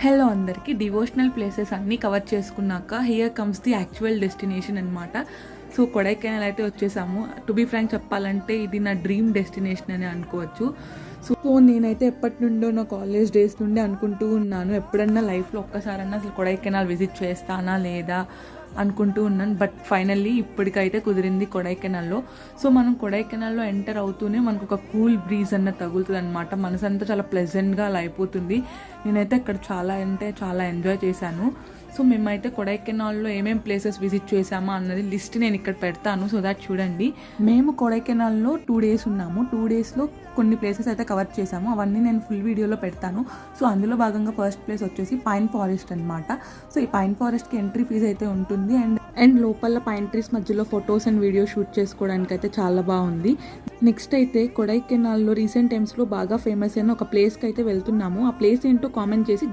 Hello అందరికీ devotional places అన్నీ cover చేసుకున్నాక here comes the actual destination అనమాట. సో కొడైకెనాల్ అయితే వచ్చేసాము. టు బీ ఫ్రాంక్ చెప్పాలంటే ఇది నా డ్రీమ్ డెస్టినేషన్ అని అనుకోవచ్చు. సో నేనైతే ఎప్పటి నుండో నా కాలేజ్ డేస్ నుండి అనుకుంటూ ఉన్నాను, ఎప్పుడన్నా లైఫ్లో ఒక్కసారన్నా అసలు కొడైకెనాల్ విజిట్ చేస్తానా లేదా అనుకుంటూ ఉన్నాను. బట్ ఫైనల్లీ ఇప్పటికైతే కుదిరింది కొడైకెనాల్లో. సో మనం కొడైకెనాల్లో ఎంటర్ అవుతూనే మనకు ఒక కూల్ బ్రీజ్ అన్న తగులుతుంది అనమాట. మనసంతా చాలా ప్లెజెంట్గా అలా అయిపోతుంది. నేనైతే అక్కడ చాలా ఎంజాయ్ చేశాను. సో మేమైతే కొడైకెనాల్లో ఏమేమి ప్లేసెస్ విజిట్ చేసామా అన్నది లిస్ట్ నేను ఇక్కడ పెడతాను, సో దాట్ చూడండి. మేము కొడైకెనాల్లో 2 days ఉన్నాము. 2 daysలో కొన్ని ప్లేసెస్ అయితే కవర్ చేసాము, అవన్నీ నేను ఫుల్ వీడియోలో పెడతాను. సో అందులో భాగంగా ఫస్ట్ ప్లేస్ వచ్చేసి పైన్ ఫారెస్ట్ అనమాట. సో ఈ పైన్ ఫారెస్ట్కి ఎంట్రీ ఫీజ్ అయితే ఉంటుంది అండ్ లోపల పైన్ ట్రీస్ మధ్యలో ఫొటోస్ అండ్ వీడియో షూట్ చేసుకోవడానికి అయితే చాలా బాగుంది. నెక్స్ట్ అయితే కొడైకెనాల్లో రీసెంట్ టైమ్స్లో బాగా ఫేమస్ అయిన ఒక ప్లేస్కి అయితే వెళ్తున్నాము. ఆ ప్లేస్ ఏంటో కామెంట్ చేసి